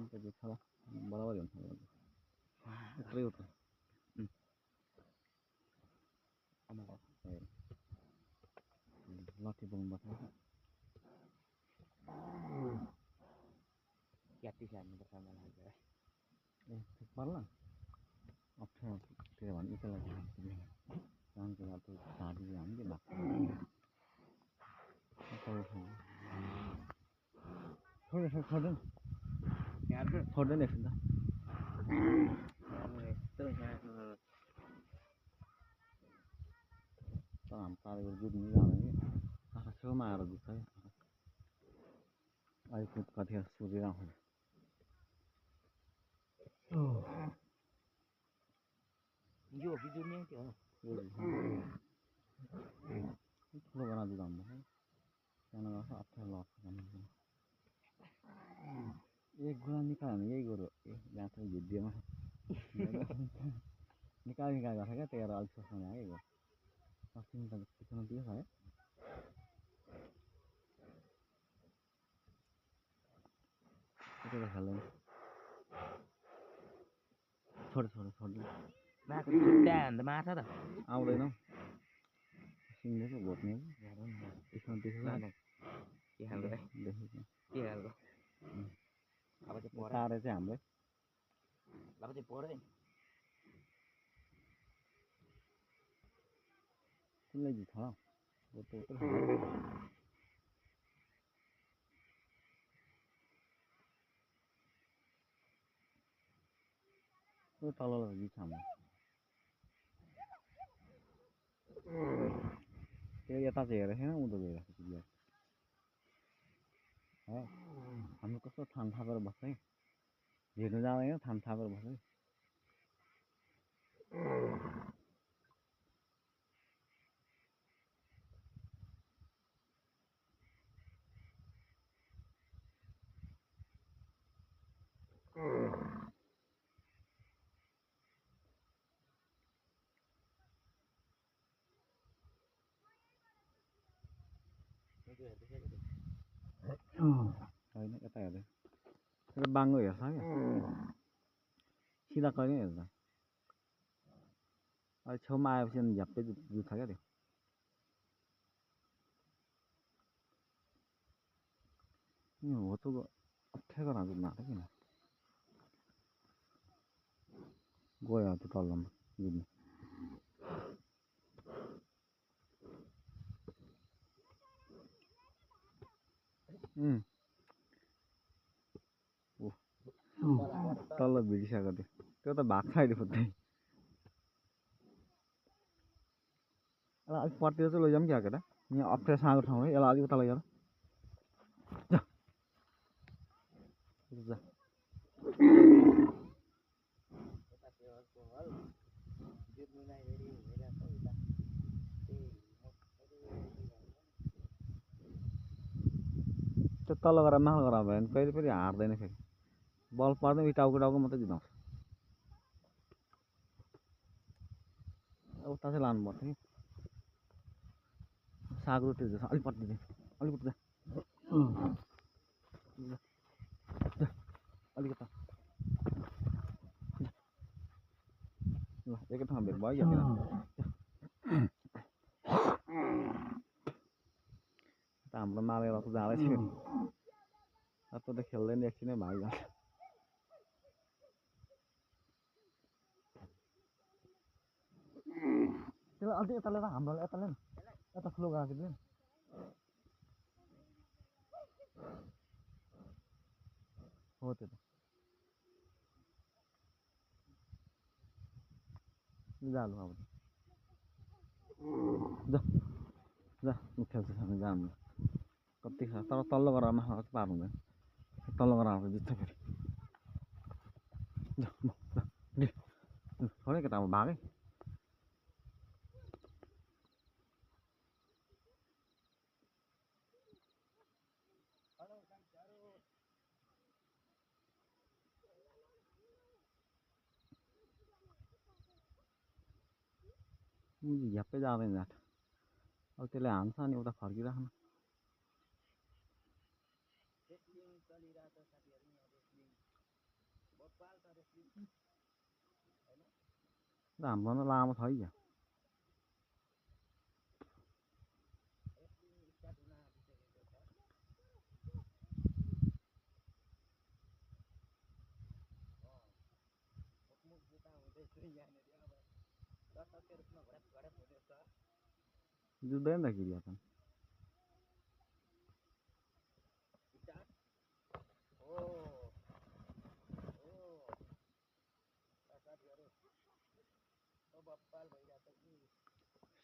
त्यो छ बराबर हुन्छ यत्रै हो त लट्ठी बोक्नुपर्छ क्याटिस हान्नुपर्छ मलाई ए पर्ला अप्ठ्यारो त्यो भने त्यसलाई कानको बाटो झाडी हान्यो भएको छोड्दैन छोड्दैन एकछिन त तर हाम्रो पारेको जुत्नु जाँदैन कि आँखा छेउमा आएर जुत्छ क्या अहिले कतिखेर सुतेर आउँछ यो बिजुली नै थियो ठुलो बना जुत्ता हुन्छ सानो गर्छ अप्ठ्यारो लग्छ एक गुणा निकाल्यो भने यही गऱ्यो यहाँ त भिडियोमा निकाल गर्छ क्या त्यही भएर अलिक सोच्नु आयो अस्ति त सिक्नु दियो है त्यो त खेल्दैन छोड्दैन मार्छ त आउँदैन सिङ्गै चाहिँ घोट्ने त्यसमा देखेको के खालको देखेको के खालको अब चाहिँ तारे चाहिँ हाम्रै अब चाहिँ पढ्दै कुनलाई चाहिँ छ त्यो तललाई जित्छ हाम्रो त्यो यता चाहिँ हेरेको छैन उँधो गइरहेको छ है हाम्रो कस्तो थान थापेर बस्छ है हेर्नु जाँदैन थान थापेर बस्छ है होइन यता हेर्दै त्यो बाङ्गो हेर्छ क्या सिधा कहिले हेर्छ अहिले छेउमा आएपछि झ्याप्पै जुत्छ क्या त्यो हो त अप्ठ्यारो जुत्नु आएको किन गयो त्यो तल्लोमा जुत्नु तल्लो भिडिसक्यो त्यो त भाग छ अहिले फुट्दै यसलाई अलिक पट्टिएर चाहिँ लैजाउँ क्या केटा यहाँ अप्ठ्यारो साँगो ठाउँ है यसलाई अलिक उता लैजाऊ त्यो तल गएर माथि गएर भयो भने कहिले पनि हार्दैन फेरि बल पर्दैन टाउको मात्रै जिताउँछ उता चाहिँ लानुपर्छ कि साग रोटी जस्तो अलिक पट्टि अलिक उता अलिक उता ल एकै ठाउँमा भेट भयो हाम्रो मालेर त जाँदैछ त्यो त खेल्दैन एकछिनै भागिजान्छ त्यसलाई अझै यता लिएर हाम्रो यता लिएर यता ठुलो गएको थियो हो त्यो त जालु अब जा खेल्छ जा हाम्रो कति छ तर तल्लो गरेर माथि पार हुँदैन तल्लो गरेर आउँछ जित्छ फेरि छोड्यो केटा अब भागै झ्याप्पै जाँदैन जाट अब त्यसले हान्छ अनि उता फर्किराख्नु हाम्रो न लामो छ है यहाँ जुत्दैन त किरिया त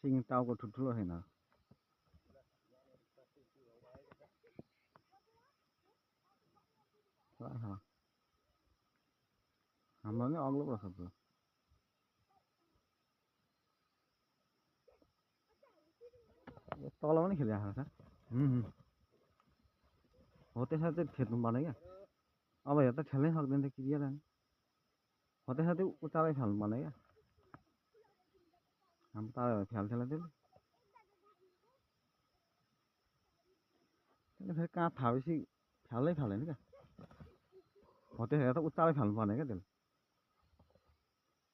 सिङ टाउको ठुल्ठुलो छैन हाम्रो नि अग्लो पो छ पुरा तल पनि खेलिरहेको छ हो त्यसरी चाहिँ खेद्नु पर्ने क्या अब हेर त खेल्नै सक्दैन त किरियालाई हो त्यसरी चाहिँ उचालै फाल्नु पर्ने क्या हाम्रो तारा फ्याल्थेन त्यसले फेरि कहाँ थापेपछि फ्याल्दै फालेन क्या हो त्यसरी त उचालै फाल्नु पर्ने क्या त्यसले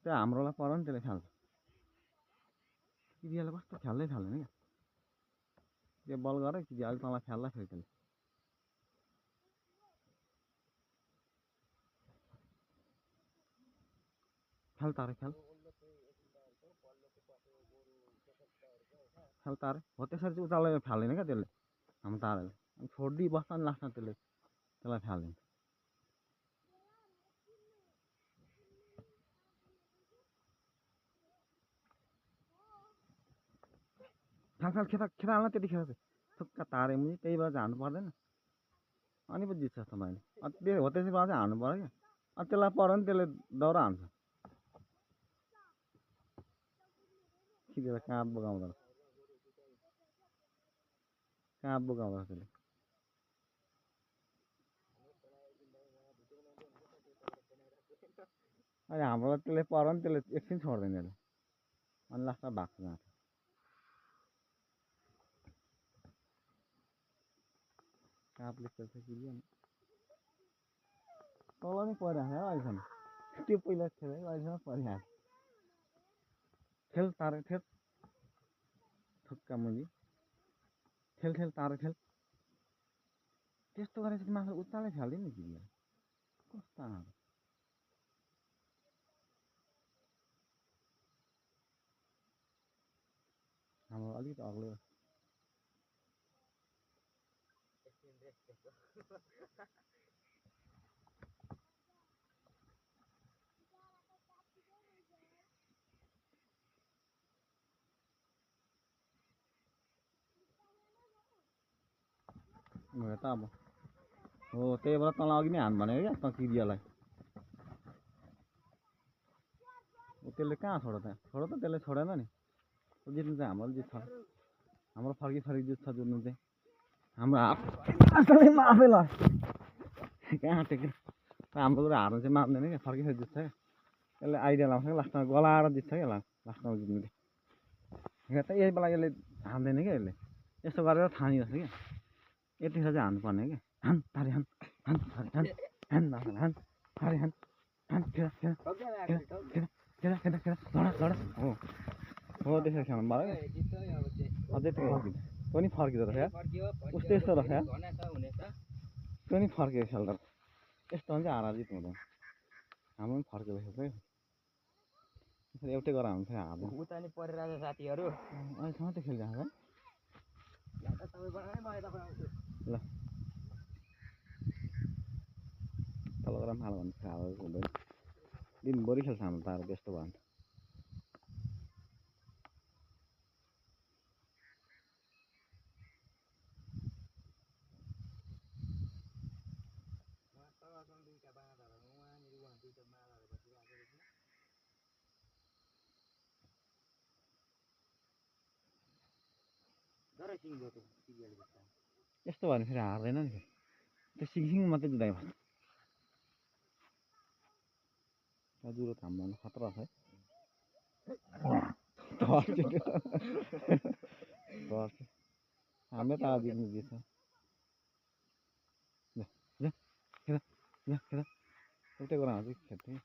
त्यो हाम्रोलाई पर नि त्यसले फ्याल्छ किरियाले कस्तो फ्याल्दै फालेन क्या त्यो बल गरेँ किरिया अलिक तँलाई फ्याल्ला फेरि त्यसले फ्याल तारे फ्याल फ्याल तारे हो त्यसरी चाहिँ उचालै फाल्दैन क्या त्यसले हाम्रो ताराले छोडिदिई बस्छ नि लास्टमा त्यसले त्यसलाई फ्याल्दैन फ्याल फ्याल खेता हाल्न त्यतिखेर चाहिँ थुक्का तारे मुनि त्यही भएर चाहिँ हान्नु पर्दैन अनि पो जित्छ जस्तो मैले त्यो हो त्यसै बेला चाहिँ हान्नु पऱ्यो क्या अनि त्यसलाई पऱ्यो भने त्यसले दाउरा हान्छ खिचेर कहाँ बोकाउँदो कहाँ बोकाउँदो त्यसले अनि हाम्रोलाई त्यसले पऱ्यो भने त्यसले एकछिन छोड्दैन त्यसले अनि लास्टमा भाग्छ जान्छ कापले खेल्छ किरिया तल नै परिरहेको छ अहिलेसम्म त्यो पहिला खेलेको अहिलेसम्म परिरहेको खेल तारे खेल थुक्का मुनि खेल खेल तारे खेल त्यस्तो गरेपछि मासु उचालै फ्याल्दैन नि किरिया कस्तो आँट हाम्रो अलिकति अग्लो हो त अब हो त्यही भएर तँलाई अघि नै हान भनेको क्या तँ किरियालाई त्यसले कहाँ छोड त त्यसले छोडेन नि जित्नु चाहिँ हाम्रो जित्छ हाम्रो फर्की जित्छ जुत्नु चाहिँ हाम्रो हाफ आफै ल कहाँ टेक्यो हाम्रो हार्नु चाहिँ मान्दैन क्या फर्की जित्छ क्या यसले आइडिया लाउँछ क्या लास्टमा गलाएर जित्छ क्या लास्टमा जित्नु चाहिँ त यही बेला यसले हान्दैन क्या यसले यस्तो गरेर थानिरहेछ क्या यतिखेर चाहिँ हान्नुपर्ने क्या हान तारे हान हान तारे हान हान हान तारे हान हान खेल खेल खेल खेल खेल लड हो त्यसरी खेल्नु पऱ्यो अझै त्यो पनि फर्किँदो रहेछ उस्तै यस्तो रहेछ पनि फर्केको खेल्दा यस्तो भने चाहिँ हारा जित हुँदैन हाम्रो पनि फर्केको खेल्छ क्या एउटै गरेर हुन्छ हार्नु उता नि परिरहेको साथीहरू अहिलेसम्म त खेलिरहेको ल तल गएर पनि हाल भने हाल हुँदैन दिनभरि खेल्छ हाम्रो तारा त्यस्तो भयो भने यस्तो भयो भने फेरि हार्दैन नि फेरि त्यो सिङसिङ मात्रै जुदाइ पर्छ जुरो थाम्नु खतरा छ है हाम्रो तारा जित्नु जित्छ खेल खेल खेल एउटै कुरा चाहिँ खेद्थेँ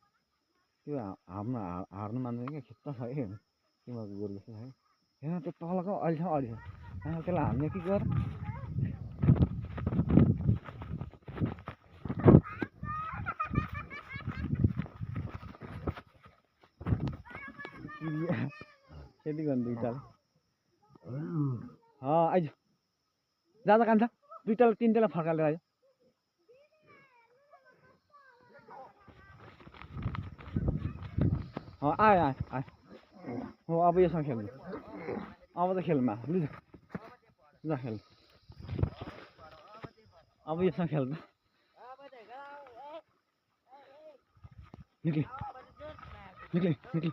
त्यो हार्नु मान्दैन क्या खेद्दा छ है तिमीहरूको गोरु जस्तो छ है हेर त्यो तलको अहिले त्यसलाई हान्ने के गर खेती गर्नु दुइटाले आइज जाँदा कान्छ दुइटाले तिनटालाई फर्कालेर आइज आयो आयो आयो हो अब यसमा खेल्नु अब त खेलमा लु ल खेल अब यसमा खेल्नु निक्ली निक्ली निक्ली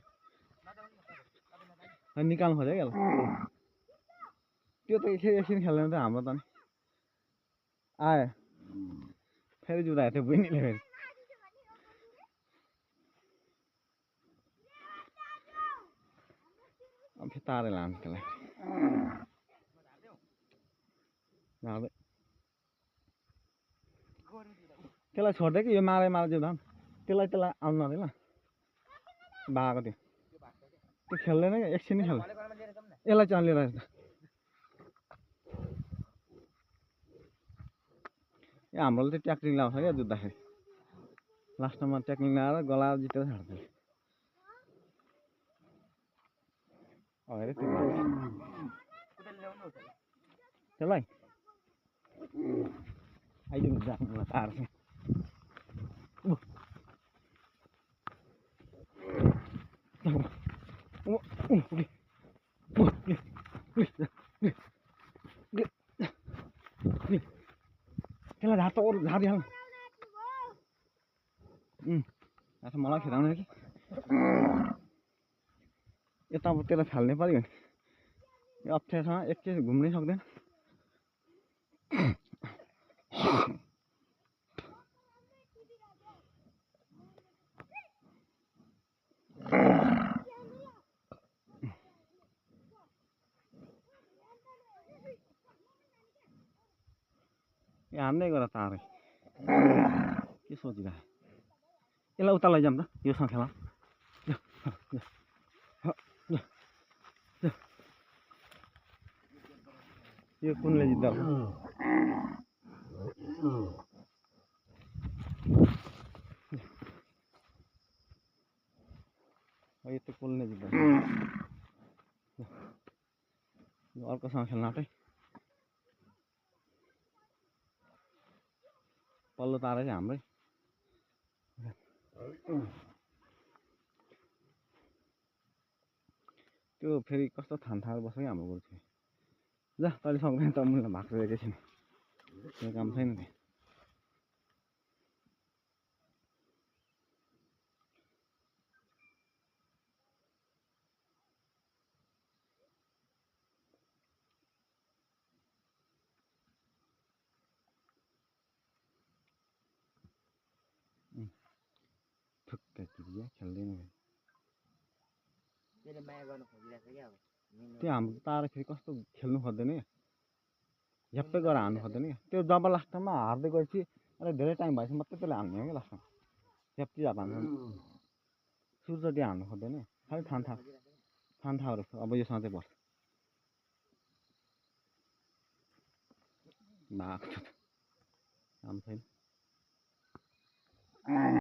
निकाल्नु खोज्यो क्या त्यो त एकछिन खेल्दैन त हाम्रो त नि आयो फेरि जुदाएको थियो बहिनीले फेरि अब फेरि तारेर लान्छ त्यसलाई झार्दै त्यसलाई छोड्दै कि यो मारे जिउँदा त्यसलाई आउनु नदिएन भएको त्यो खेल्दैन क्या एकछिन नै खेल्छ यसलाई चाहिँ अलिएर ए हाम्रोले चाहिँ ट्याक्लिङ लाउँछ क्या जुत्दाखेरि लास्टमा ट्याक्लिङ लगाएर गलाएर जितेर छाड्छ अरे त्यो त्यसलाई आइदिनु जानु तार्छ त्यसलाई झारिहाल्नु मलाई खेदाउने कि यता अब त्यसलाई फाल्नै पऱ्यो नि यो अप्ठ्यारोसँग एकचोटि घुम्नै सक्दैन यो हान्दै गर तारै के सोचिरहेको यसलाई उता लैजाऊँ त योसँग खेला यो कुनले जित्दा यो त कुनले जित्दा अर्कोसँग खेल्न आँटै पल्लो तारा चाहिँ हाम्रै त्यो फेरि कस्तो थाहा बस्छ कि हाम्रो गोरु थियो ल तैँले सक्दैन त मलाई भाग्छ एकैछिन त्यो काम छैन त्यो ठुक्कै चिरिया खेल्दैन त्यो हाम्रो तारा फेरि कस्तो खेल्नु खोज्दैन क्या झ्याप्पै गरेर हान्नु खोज्दैन क्या त्यो जब लास्टमा हार्दै गएपछि अलिक धेरै टाइम भएपछि मात्रै त्यसले हान्ने हो क्या लास्टमा झ्याप्पी झ्याप हान्छ सुरुचोटि हान्नु खोज्दैन खालि थान्थाहरू अब यो सधैँ पर्छ भएको काम छैन